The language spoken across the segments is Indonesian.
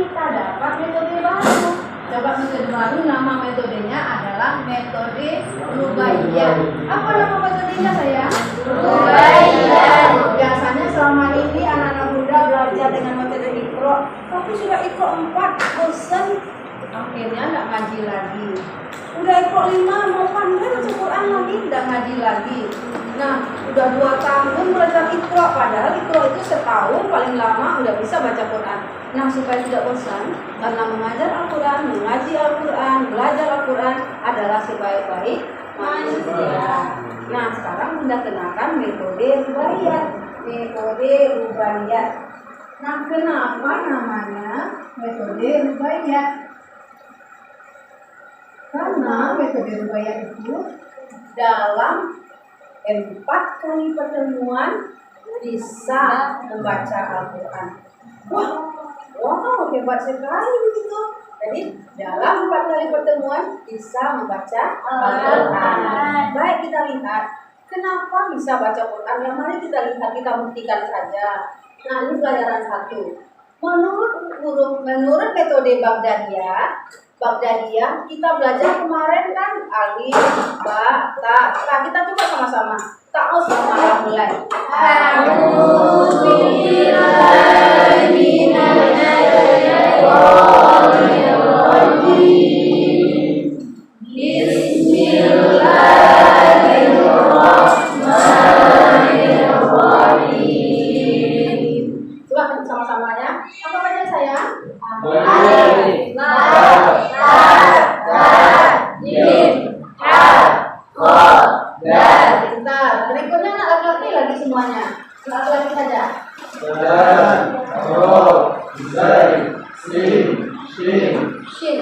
kita dapat metode baru. Coba metode baru, nama metodenya adalah metode Rubaiyat. Apa nama metodenya sayang? Rubaiyat. Biasanya selama ini anak-anak muda belajar dengan metode Iqra, tapi sudah Iqra 4, bosan, akhirnya nggak ngaji lagi. Udah Iqra 5, mau pandai baca Quran lagi, nggak ngaji lagi. Nah, udah 2 tahun belajar Iqra, padahal Iqra itu setahun paling lama udah bisa baca Quran. Nah, supaya tidak bosan, karena mengajar Al-Quran, mengaji Al-Quran, belajar Al-Quran adalah sebaik-baik manusia. Nah, sekarang Bunda kenalkan metode Rubaiyat. Metode Rubaiyat. Nah, kenapa namanya metode Rubaiyat? Karena metode Rubaiyat itu dalam 4 kali pertemuan bisa membaca Al-Quran. Wow, hebat sekali begitu. Jadi dalam 4 kali pertemuan bisa membaca Al-Quran. Baik, kita lihat kenapa bisa baca Quran. Yang mari kita lihat, kita buktikan saja. Nah, ini pelajaran 1. Menurut metode Baghdadiyah, kita belajar kemarin kan alif, ba, ta. Nah, kita coba sama-sama. Ta'awuz sama mulai. Coba sama-sama ya. Apa baca saya? Alif, ba, ta, jim, ha, ko, dal. Bentar, berikutnya anak laki-laki lagi semuanya. Laki-laki saja. Shin.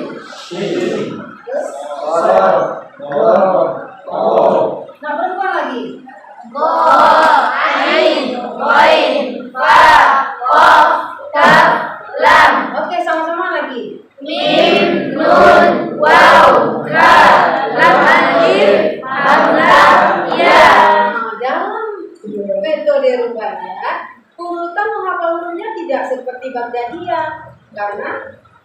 Nah, perempuan lagi. Go, ain, goin, fa, qaf, kaf, lam. Oke, sama-sama lagi. Mim, nun, waw, ka, lam alif, hamzah, ya. Dalam metode Rubaiyat, urutan menghafal hurufnya tidak seperti Baghdadiyah, karena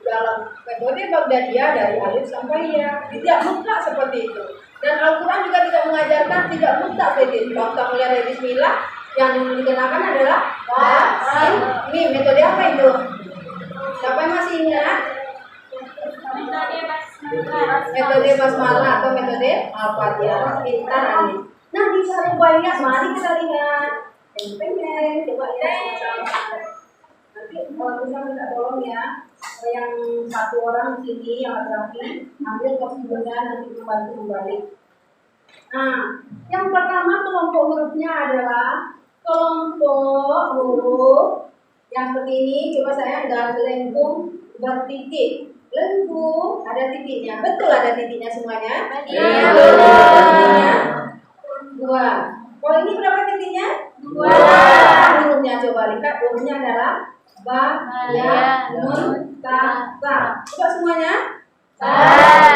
dalam metode Baghdadiyah dari alif sampai ya tidak mutlak seperti itu. Dan Al-Quran juga tidak mengajarkan tidak mutlak seperti itu. Kita mulai dari Bismillah, yang dikenakan adalah ba, sin, mim. Metode apa itu? Siapa yang masih ingat? Metode basmalah atau metode Al-Fatihah. Pintar ini. Nah, di Rubaiyat mari kita lihat. Pengen coba lihat sama-sama. Nanti kalau bisa minta tolong ya, yang 1 orang di sini yang laki-laki ambil posisinya, nanti membantu kembali. Nah, yang pertama kelompok hurufnya adalah kelompok huruf yang seperti ini. Coba saya garis lengkung bertitik. Lengkung ada titiknya. Betul ada titiknya semuanya? Iya. Titiknya 2. Oh, ini berapa titiknya? 2. Hurufnya coba lihat, hurufnya adalah ba, ya, nun, ta, ta. Coba semuanya. Ba,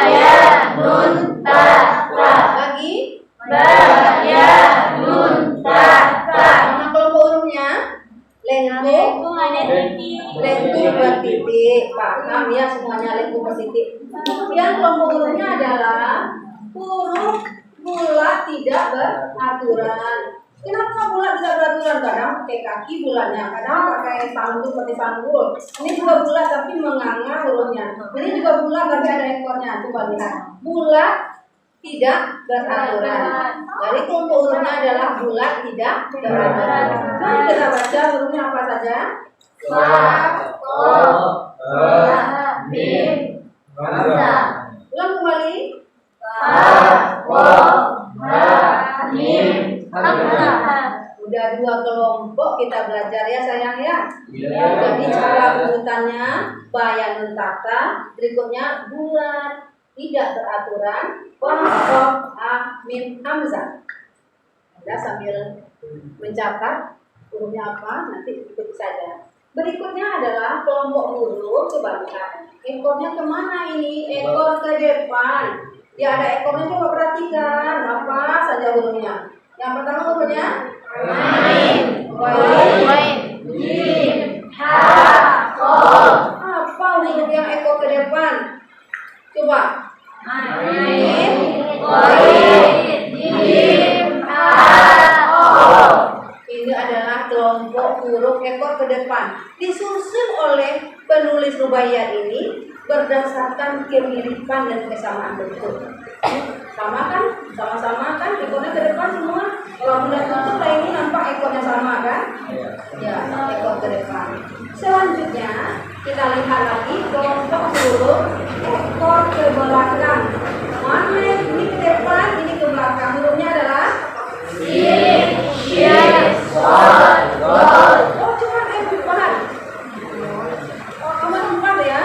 ya, nun, ta, ta. Lagi. Ba, ya, nun, ta, ta. Mana kelompok hurufnya? Lengkung ada titik. Lengkung bertitik. Paham ya semuanya, lengkung bertitik. Kemudian kelompok hurufnya adalah huruf bulat tidak beraturan. Kenapa bulat bisa beraturan? Kadang pakai kaki bulatnya, kadang pakai sanggul seperti sanggul. Ini juga bulat tapi menganga hurufnya. Ini juga bulat tapi ada ekornya. Coba lihat. Bulat tidak beraturan. Jadi kelompok hurufnya adalah bulat tidak beraturan. Mari kita baca hurufnya apa saja? Fa, qaf, ha, mim, hamzah. Ulang kembali. Fa, qaf, ha, mim, hamzah. Udah 2 kelompok kita belajar ya sayang ya. Jadi cara urutannya bayanun tata, berikutnya bulat tidak beraturan, qaf, ha, mim, hamzah. Anda sambil mencatat hurufnya apa, nanti ikuti saja. Berikutnya adalah kelompok huruf. Coba lihat ekornya kemana ini? Ekor ke depan. Ya ada ekornya, coba perhatikan apa saja hurufnya. Yang pertama hurufnya ain, wain, jim, ha, qaf. Apa Nah, disusun oleh penulis rubaiyat ini berdasarkan kemiripan dan kesamaan bentuk. Sama kan? Sama-sama kan? Ekornya ke depan semua. Kalau bunda tutup kayak ini nampak ekornya sama kan? Ya, ekor ke depan. Selanjutnya kita lihat lagi kelompok huruf ekor ke belakang. Mana ini ke depan, ini ke belakang. Hurufnya adalah sin, shin, shod, dal. Oh, cuma empat. Oh, cuma 4 ya?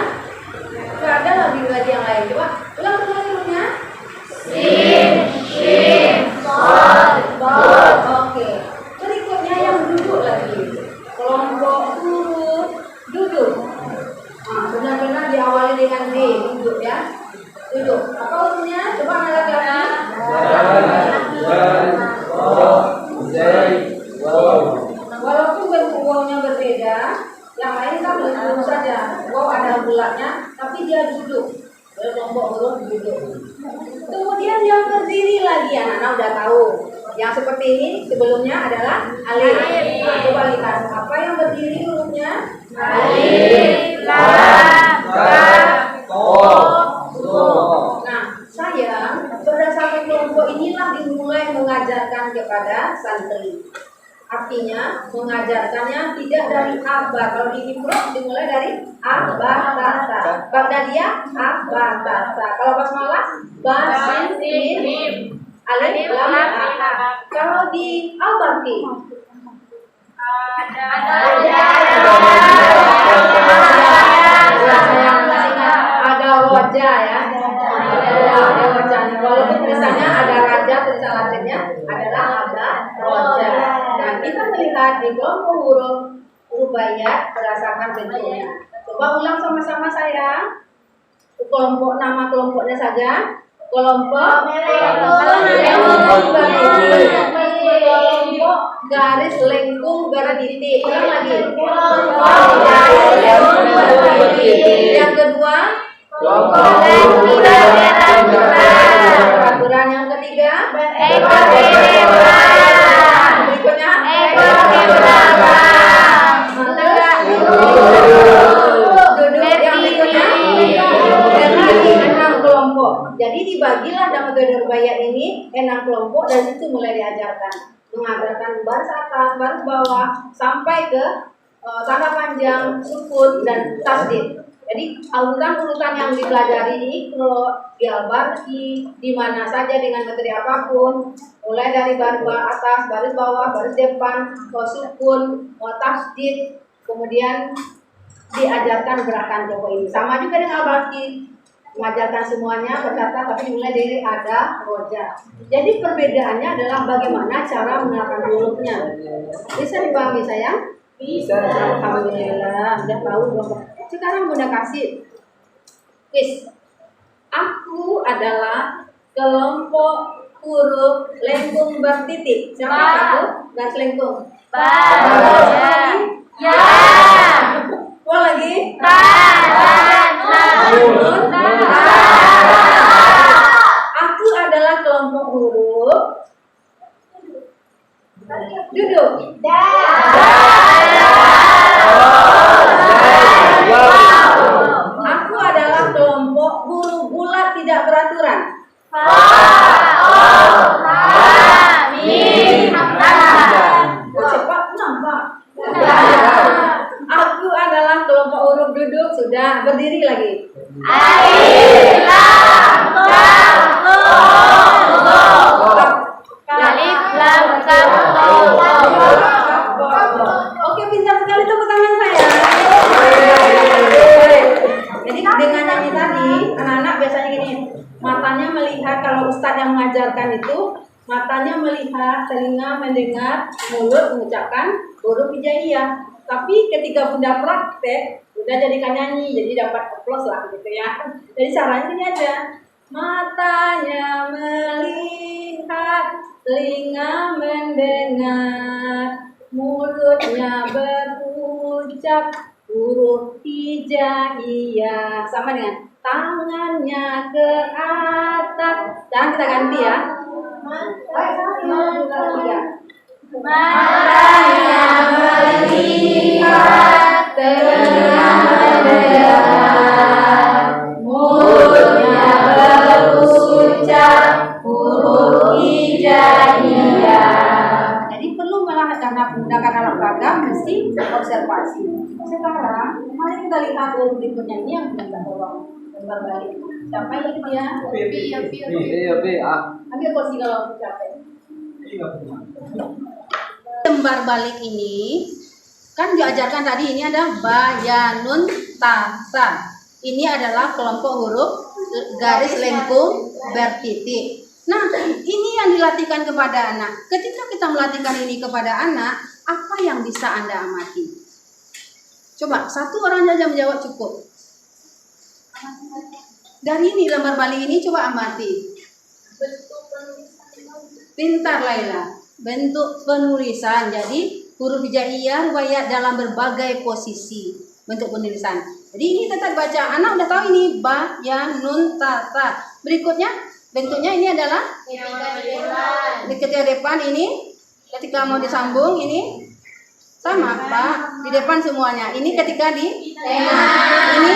Gak ada lagi yang lain. Coba ulang lagi hurufnya. Sin, shin, shod, dal. Oke. Berikutnya yang duduk lagi. Kelompok huruf duduk. Nah, benar-benar diawali dengan D, duduk ya. Duduk. Apa hurufnya? Coba lagi. Walaupun bentuk wawnya berbeda, yang lain kan belum saja. Waw ada bulatnya, tapi dia duduk. Kelompok huruf duduk. Kemudian yang berdiri lagi, anak-anak udah tahu. Yang seperti ini sebelumnya adalah alif. Nah, coba lihat apa yang berdiri hurufnya? Alif, lam, ra, Nah, saya berdasarkan kelompok inilah dimulai mengajarkan kepada santri. Artinya mengajarkannya tidak dari abad. Kalau di Imroh dimulai dari abatasa. Bagdadia abatasa. Kalau basmalah basin mim alif lam ra. Kalau di al-baqi ada wajah ya. Ada wajahnya. Walaupun tulisannya ada raja, tulisan latinnya adalah ada wajah. Nah, kita melihat di kelompok huruf rubaiyat berdasarkan bentuknya. Coba ulang sama-sama saya. Kelompok nama kelompoknya saja. Kelompok garis lengkung bertitik. Ulang lagi. Yang kedua peraturan yang ketiga berikutnya duduk yang berikutnya 6 kelompok. Jadi dibagilah dalam metode rubaiyat ini 6 kelompok, dan itu mulai diajarkan mengajarkan baris atas, baris bawah sampai ke tanda panjang, sukun dan tasdid. Jadi urutan-urutan yang dipelajari ini kalau di al-baqi di mana saja dengan metode apapun, mulai dari baris atas, baris bawah, baris depan, sukun, tasdid, kemudian diajarkan gerakan kelompok ini. Sama juga dengan al-baqi, mengajarkan semuanya berkata tapi mulai dari ada roja. Jadi perbedaannya adalah bagaimana cara mengenalkan hurufnya. Bisa dipahami sayang? Bisa. Alhamdulillah, sudah tahu belum? Sekarang Bunda kasih quiz. Aku adalah kelompok huruf lengkung bertitik. Siapa aku? Garis lengkung. Ya. Mau lagi? Aku adalah kelompok huruf duduk. Aku adalah kelompok huruf bulat tidak beraturan. Cepat nampak. Aku adalah kelompok huruf duduk. Sudah, berdiri lagi. Alif, lam, Oke, pintar sekali tepuk tangan saya. Jadi dengan nyanyi tadi, anak-anak biasanya gini, matanya melihat, kalau ustadz yang mengajarkan itu, matanya melihat, telinga mendengar, mulut mengucapkan huruf hijaiyah. Tapi ketika Bunda praktek, Bunda jadikan nyanyi, jadi dapat aplaus lah gitu ya. Jadi caranya ini aja. Matanya melihat, telinga mendengar, mulutnya berucap huruf hijaiyah. Sama dengan tangannya ke atas. Jangan kita ganti ya. Matanya melihat, sekarang mari kita lihat huruf berikutnya ini yang kita tolong lembar balik. Siapa yang dia? Ambil kursi kalau capek. Lembar balik ini kan diajarkan tadi, ini ada ba, ya, nun, ta, sa. Ini adalah kelompok huruf garis lengkung bertitik. Nah, ini yang dilatihkan kepada anak. Ketika kita melatihkan ini kepada anak, apa yang bisa Anda amati? Coba, satu orang saja menjawab cukup. Dari ini lembar balik ini coba amati. Pintar Laila. Bentuk penulisan. Jadi huruf hijaiyah rubaiyat dalam berbagai posisi bentuk penulisan. Jadi ini tetap baca. Anak udah tahu ini ba, ya, nun, ta, sa. Berikutnya bentuknya ini adalah ketika depan ini, ketika mau disambung ini sama Pak, di depan semuanya. Ini ketika di ini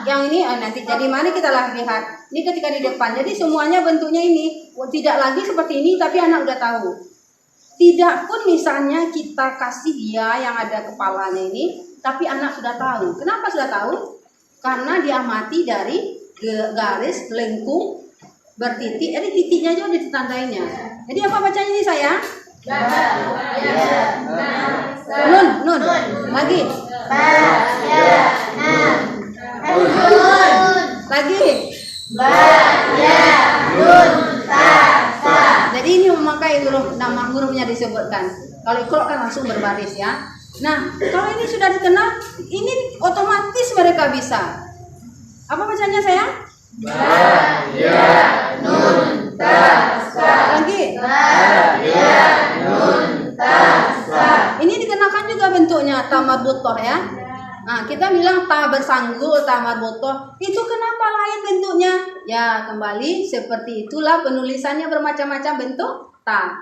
yang ini nanti. Jadi mari kita lihat. Ini ketika di depan. Jadi semuanya bentuknya ini tidak lagi seperti ini, tapi anak udah tahu. Tidak pun misalnya kita kasih dia yang ada kepalanya ini, tapi anak sudah tahu. Kenapa sudah tahu? Karena diamati dari garis lengkung bertitik. Jadi titiknya juga ditandainya. Jadi apa bacanya ini sayang? Nun. Lagi. Lagi. Jadi ini memakai huruf, nama hurufnya disebutkan. Kalau ikhlas kan langsung berbaris ya. Nah, kalau ini sudah dikenal, ini otomatis mereka bisa. Apa bacanya sayang? Ba, ya, nun, ta, sa. Lagi. Ba, ya, nun, ta, sa. Ini dikenakan juga bentuknya ta marbutoh ya. Nah, kita bilang ta bersanggul, ta marbutoh. Itu kenapa lain bentuknya? Ya, kembali seperti itulah penulisannya bermacam-macam bentuk ta.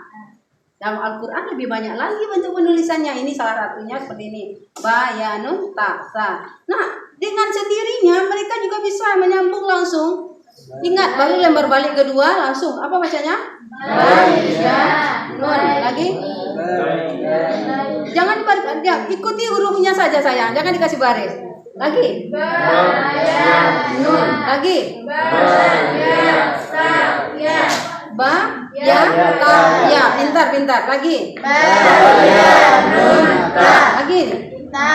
Dalam Al-Quran lebih banyak lagi bentuk penulisannya. Ini salah satunya seperti ini. Ba, ya, nun, ta, sa. Nah, dengan sendirinya mereka juga bisa menyambung langsung. Ingat, baru lembar balik kedua langsung. Apa bacanya? Ba, ya, nun. Lagi? Jangan ikuti hurufnya saja sayang. Jangan dikasih baris. Lagi? Ba, ya, nun. Lagi? Ba, ya, sa, ya. Ba, ya, ta, ya. Pintar. Lagi? Ba, ya, nun, ta. Lagi? Ta.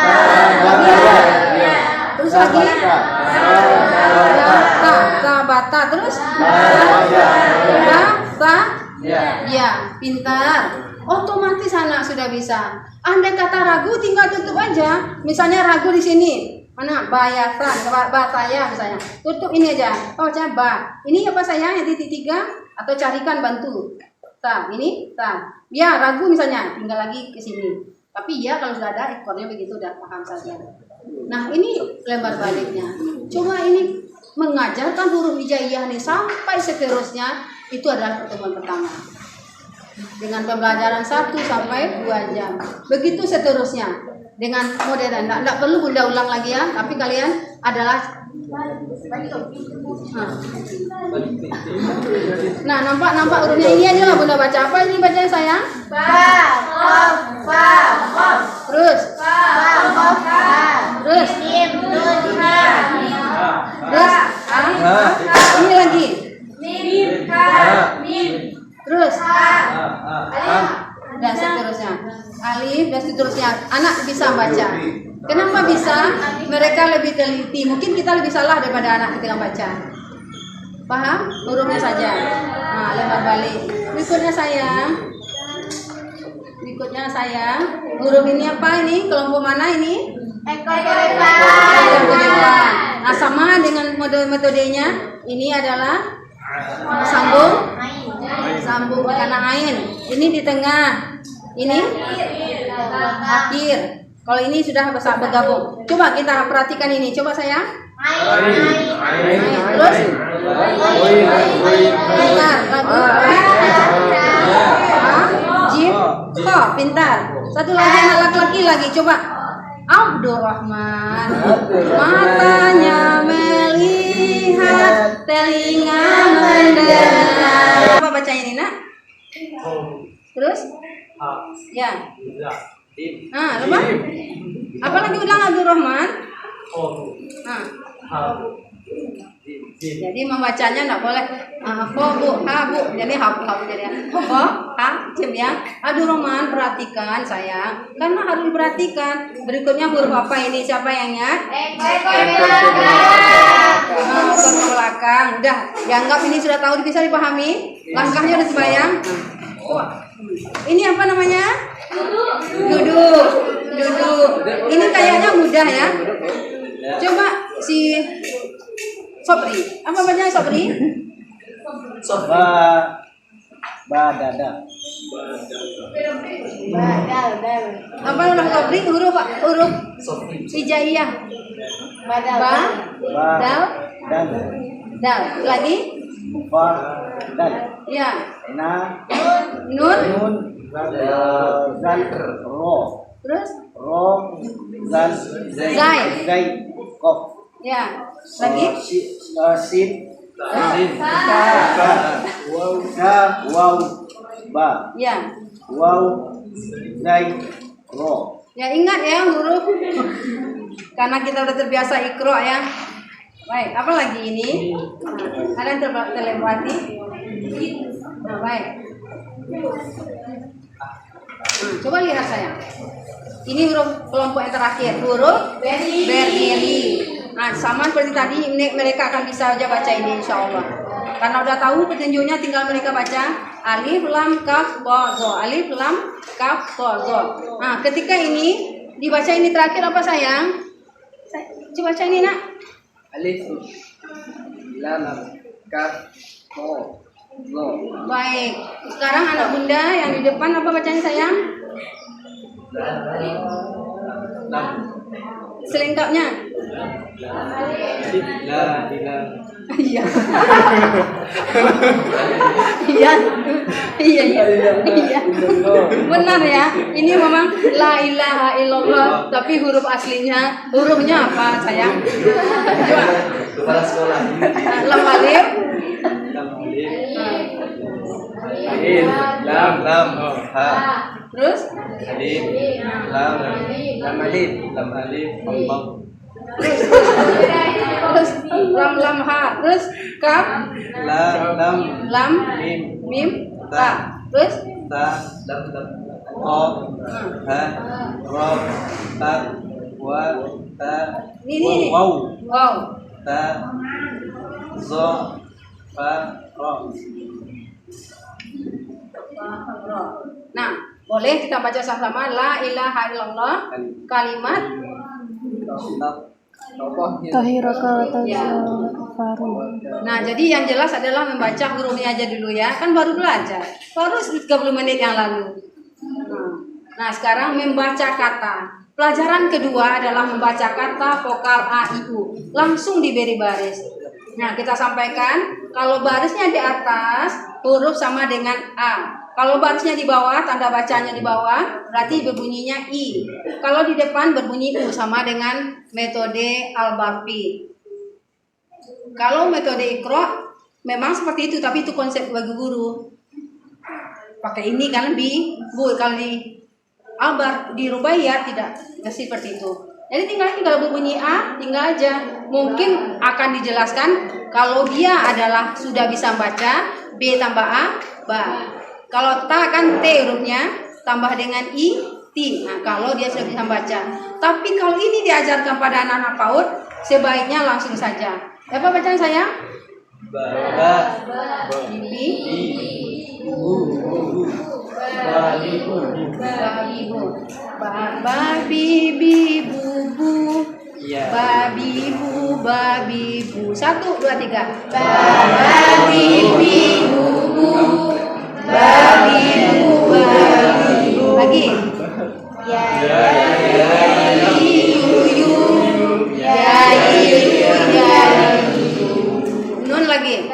Lagi? Terus lagi? Ta, bata. Terus? Ba, ya. Pintar. Otomatis anak sudah bisa. Andai kata ragu, tinggal tutup aja. Misalnya ragu di sini. Mana? Bayasan, ba saya misalnya. Tutup ini aja. Oh, baca ba. Ini apa sayang? Yang titik 3 atau carikan bantu. Ta, ini ta. Ya, ragu misalnya, tinggal lagi ke sini. Tapi ya kalau sudah ada ekornya begitu udah paham saja. Nah, ini lembar baliknya. Coba ini mengajarkan huruf hijaiyah nih sampai seterusnya, itu adalah pertemuan pertama. Dengan pembelajaran 1 sampai 2 jam. Begitu seterusnya. Dengan modern, tidak perlu bunda ulang lagi ya, tapi kalian adalah nah nampak hurufnya ini aja lah bunda baca. Apa ini bacanya sayang? Ba, qaf, fa, qaf. Terus terus terus ini lagi mim, mim. Terus dan seterusnya alif dan seterusnya. Anak bisa baca. Kenapa bisa? Mereka lebih teliti. Mungkin kita lebih salah daripada anak ketika baca. Paham? Hurufnya saja. Nah, lembar balik. Berikutnya sayang. Huruf ini apa ini? Kelompok mana ini? Ekor depan. Nah, sama dengan metodenya. Ini adalah sambung karena ain. Ini di tengah. Ini akhir. Kalau ini sudah bergabung. Coba kita perhatikan ini. Coba sayang. Terus pintar jim ko pintar. Satu lagi anak laki-laki lagi. Coba Abdurrahman. Matanya melihat, telinga mendengar. Apa bacanya ini nak? Terus ya Nah, apa? Apa lagi ulang Abdurrahman? Nah. Jadi membacanya enggak boleh ko bu ha bu. Jadi ha jadi ko ha jim ya. Abdurrahman perhatikan sayang. Karena harus diperhatikan. Berikutnya huruf apa ini? Siapa yang ingat? Ekor ke belakang. Udah, dianggap ini sudah tahu, bisa dipahami? Langkahnya udah terbayang? Ini apa namanya? Duduk. Ini kayaknya mudah ya. Coba si Sobri. Apa bacanya Sobri? Badada. Apa ulang Sobri? Huruf hijaiyah. Dal. Lagi? Dal. Ya. Nun. Nun. Zal. Ro. Terus? Ro. Zal. Zai. Kof. Ya. Lagi? Sin. Wow. Ba. Ya. Wow. Zai. Ro. Ya ingat ya huruf. Karena kita udah terbiasa ikro ya. Baik, apa lagi ini? Ada yang terlewati? Nah, baik. Coba lihat saya. Ini huruf kelompok yang terakhir, huruf berdiri. Nah, sama seperti tadi, mereka akan bisa aja baca ini insya Allah. Karena udah tahu petunjuknya, tinggal mereka baca alif lam kaf ba zo. Alif lam kaf ba zo. Nah, ketika ini dibaca ini terakhir apa sayang? Coba baca ini nak. Alif lam kaf ba zo. Baik. Sekarang anak bunda yang di depan apa bacanya sayang? Selengkapnya. Iya. Iya. Benar ya. Ini memang la ilaha illallah, tapi huruf aslinya hurufnya apa sayang? Coba. Kepala sekolah. Lam alif. Lam ha. Terus? Alif lam alif Terus lam ha. Terus kaf lam mim ta. Terus ta lam ha ra ta wa ta ini wow ta zo fa ra. Nah, boleh kita baca sama-sama la ilaha illallah kalimat Nah, jadi yang jelas adalah membaca hurufnya aja dulu ya. Kan baru belajar. Baru 30 menit yang lalu. Nah, sekarang membaca kata. Pelajaran kedua adalah membaca kata vokal A, I, U. Langsung diberi baris. Nah, kita sampaikan kalau barisnya di atas huruf sama dengan A. Kalau barisnya di bawah, tanda bacanya di bawah, berarti berbunyinya I. Kalau di depan berbunyi U, sama dengan metode Al-Barfi. Kalau metode Iqra memang seperti itu, tapi itu konsep bagi guru. Pakai ini kan lebih, kalau di Al-Bar, di Rubaiyat tidak seperti itu. Jadi tinggal berbunyi A, tinggal aja. Mungkin akan dijelaskan kalau dia adalah sudah bisa baca, B tambah A, ba. Kalau ta kan T hurufnya, tambah dengan I, T. Nah, kalau dia sudah bisa baca. Tapi kalau ini diajarkan pada anak-anak PAUD, sebaiknya langsung saja. Apa bacaan saya? Babi bubu. Babi bu. 1, 2, 3. Babi bubu. Babi bu. Lagi. Ya nun lagi.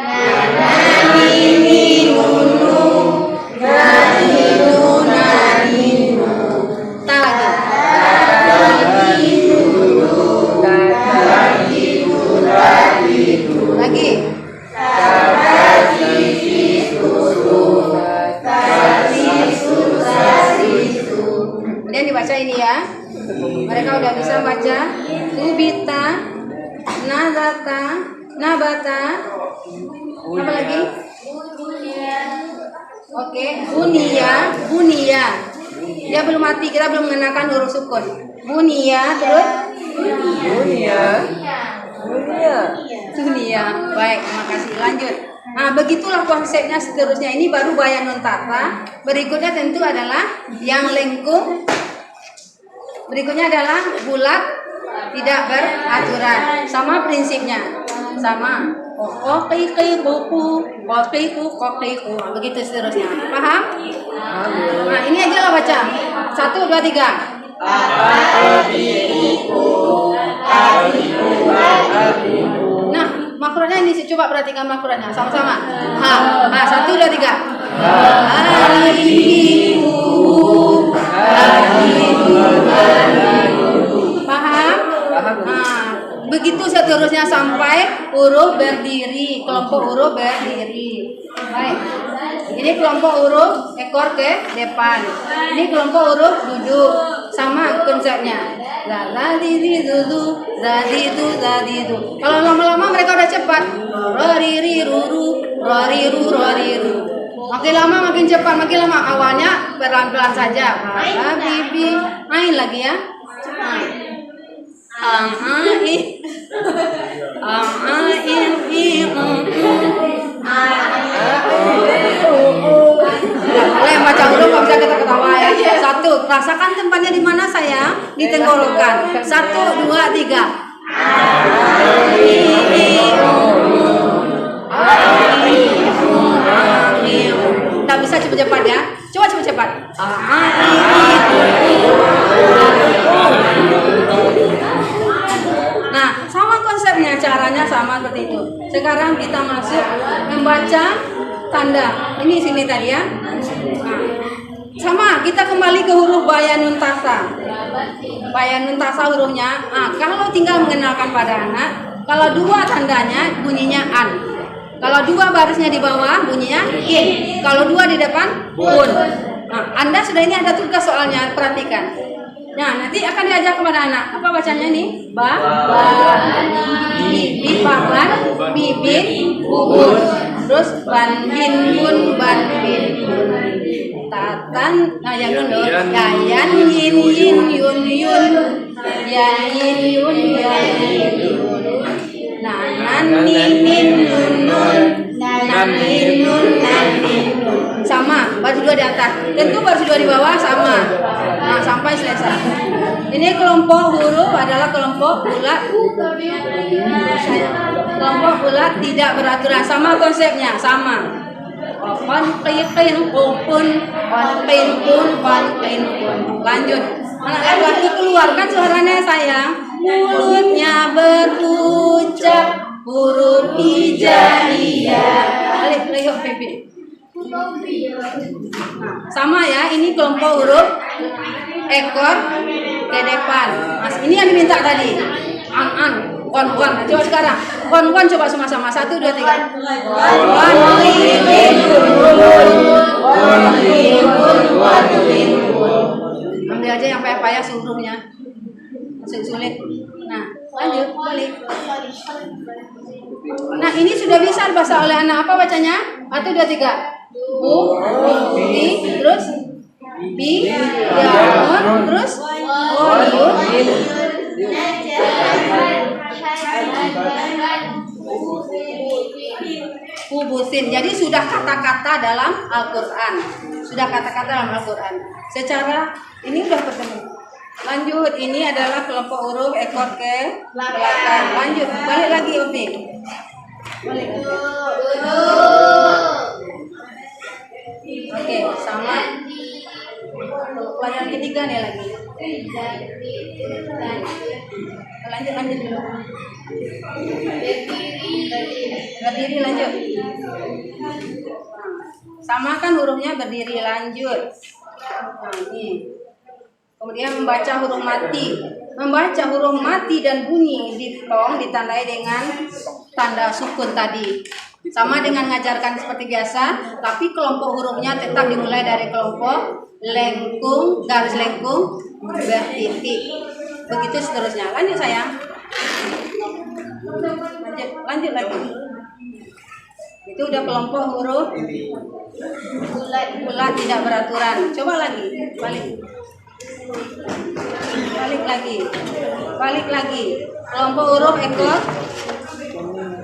sudah bisa baca. Ubita, nazata, nabata. Apa lagi? Oke, bunia, bunia. Dia belum mati, kita belum mengenakan huruf sukun. Bunia, terus dunia. Baik, terima kasih. Lanjut. Nah, begitulah konsepnya seterusnya. Ini baru bayanun tata. Berikutnya tentu adalah yang lengkung. Berikutnya adalah bulat, tidak beraturan. Sama prinsipnya. Sama. Kokiku, begitu seterusnya. Paham? Nah, ini aja lah baca. 1, 2, 3. Nah, makronya ini coba perhatikan makronya sama-sama. Nah, 1, 2, 3. Paham? Nah, begitu seterusnya sampai huruf berdiri, kelompok huruf berdiri. Baik. Ini kelompok huruf ekor ke depan. Ini kelompok huruf duduk. Sama konsepnya. Zadi dudu, zadi du. Kalau lama-lama mereka udah cepat. Roriri ruru, roriru roriru. Makin lama makin cepat, makin lama. Awalnya pelan-pelan saja. Bibi, main lagi ya. Boleh baca huruf, nggak bisa ketawa ya. 1, rasakan tempatnya di mana sayang? Di tenggorokan. 1, 2, 3. Tak bisa cepat-cepat ya. Coba cepat-cepat. Nah, sama konsepnya, caranya sama seperti itu. Sekarang kita masuk membaca tanda. Ini sini tadi ya. Nah, sama, kita kembali ke huruf bayanun tasa. Bayanun tasa hurufnya. Nah, kalau tinggal mengenalkan pada anak, kalau 2 tandanya bunyinya an. Kalau 2 barisnya di bawah bunyinya in. Kalau 2 di depan bun. Nah, Anda sudah ini ada tugas soalnya, perhatikan. Nah, nanti akan diajak kepada anak. Apa bacanya nih? Bipaman, bibin, bubun. Terus banbin bun, banbin bun. Tatan, nah yang dulu. Yayan, yin, yin, yun, yun. Yayin, yun, yayin, yun. Nanan, nin, nun, nun. Nanin, nun, nanin, nun. Sama, baris 2 di atas. Tentu baris 2 di bawah sama. Nah, sampai selesai. Ini kelompok huruf adalah kelompok bulat. Kelompok bulat tidak beraturan. Sama konsepnya, sama. Lanjut. Anak laki-laki keluarkan suaranya sayang. Mulutnya berucap huruf hijaiyah. Alif lihuk pipi. Sama ya, ini kelompok huruf ekor ke depan. Mas, ini yang diminta tadi. An, kon. Coba sekarang. Kon coba sama-sama. 1, 2, 3. Ambil aja yang payah-payah seluruhnya. Sulit. Nah, lanjut balik. Nah, ini sudah bisa dibaca oleh anak. Apa bacanya? 1, 2, 3. Terus bi, terus kubusin. Jadi sudah kata-kata dalam Al-Quran. Secara ini sudah ketemu. Lanjut, ini adalah kelompok huruf ekor ke belakang. Lanjut, balik lagi Upi. Oke, sama. Pelajaran ketiga nih lagi. Lanjut dulu. Berdiri lanjut. Sama kan hurufnya berdiri lanjut. Nah, ini. Kemudian membaca huruf mati. Membaca huruf mati dan bunyi diftong ditandai dengan tanda sukun tadi. Sama dengan mengajarkan seperti biasa, tapi kelompok hurufnya tetap dimulai dari kelompok lengkung, garis lengkung, bertitik. Begitu seterusnya. Lanjut sayang. Lanjut lagi. Itu udah kelompok huruf bulat tidak beraturan. Coba lagi, balik lagi. Kelompok huruf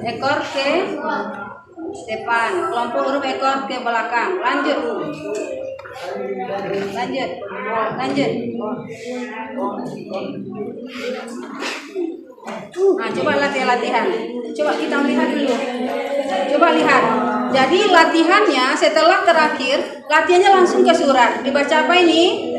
ekor ke depan, kelompok huruf ekor ke belakang. Lanjut. Nah, coba latihan. Coba kita lihat dulu. Coba lihat. Jadi latihannya setelah terakhir, latihannya langsung ke surat. Dibaca apa ini?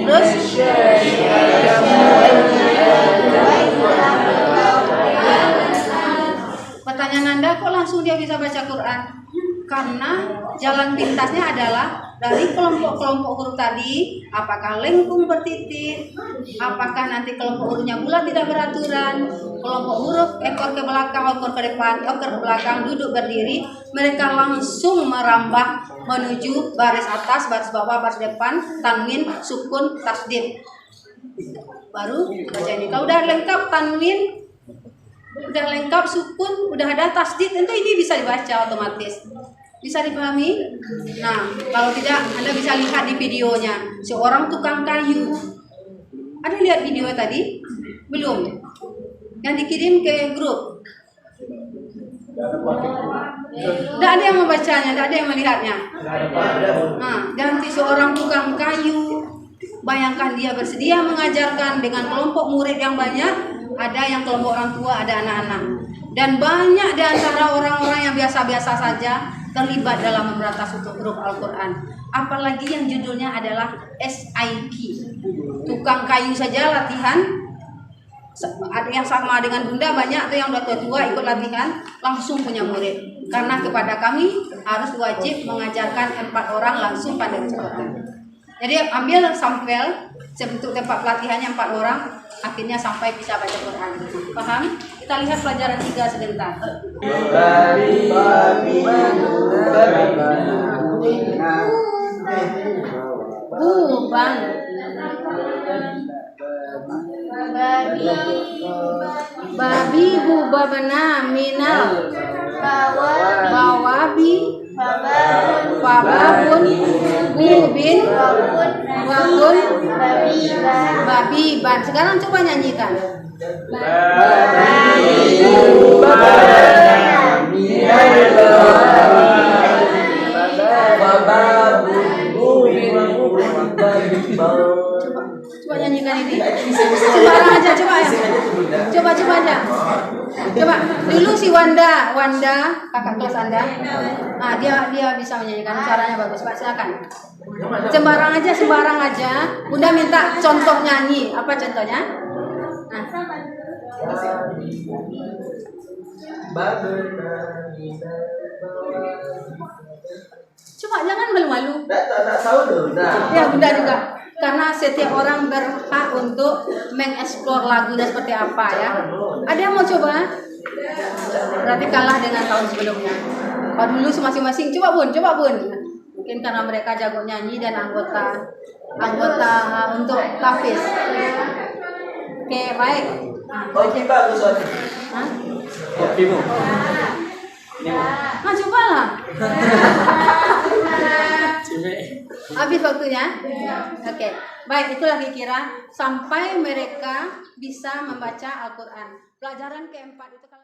Terus pertanyaan Anda, kok langsung dia bisa baca Quran? Karena jalan pintasnya adalah dari kelompok-kelompok huruf tadi, apakah lengkung bertitik, apakah nanti kelompok hurufnya bulat tidak beraturan, kelompok huruf ekor ke belakang, ekor ke depan, ekor ke belakang, duduk berdiri, mereka langsung merambah menuju baris atas, baris bawah, baris depan, tanwin, sukun, tasdid. Baru baca ini. Kalau udah lengkap tanwin, udah lengkap sukun, udah ada tasdid, tentu ini bisa dibaca otomatis. Bisa dipahami? Nah, kalau tidak, Anda bisa lihat di videonya. Seorang tukang kayu. Ada lihat video tadi? Belum? Yang dikirim ke grup. Tidak ada yang membacanya, tidak ada yang melihatnya. Nah, dan seorang tukang kayu, bayangkan dia bersedia mengajarkan dengan kelompok murid yang banyak. Ada yang kelompok orang tua, ada anak-anak. Dan banyak di antara orang-orang yang biasa-biasa saja terlibat dalam memberantas huruf Al-Quran. Apalagi yang judulnya adalah SIQ. Tukang kayu saja latihan. Ada yang sama dengan bunda, banyak tuh yang udah tua-tua ikut latihan, langsung punya murid. Karena kepada kami harus wajib mengajarkan 4 orang langsung pada kecepatan. Jadi ambil sampel bentuk tempat pelatihannya 4 orang, akhirnya sampai bisa baca Quran. Paham? Kita lihat pelajaran 3 sebentar. Buban. Babi bubabna minal bawabi babun bubin wakun babi ban. Sekarang coba nyanyikan. Coba nyanyikan ini. Sembarang aja, coba ya. Coba aja. Coba dulu si Wanda, kakak kelas Anda. Nah, dia bisa menyanyikan, suaranya bagus. Pak, silakan. Sembarang aja. Bunda minta contoh nyanyi. Apa contohnya? Nah. Coba jangan malu-malu. Ya, Bunda juga. Karena setiap orang berhak untuk mengeksplor lagunya seperti apa ya. Ada yang mau coba? Berarti kalah dengan tahun sebelumnya. Kalau dulu masing-masing coba bun. Mungkin karena mereka jago nyanyi dan anggota untuk tahfiz. Oke, baik. Nah, cobalah. Habis waktunya. Oke. Baik, itulah kira-kira sampai mereka bisa membaca Al-Quran. Pelajaran keempat itu kalau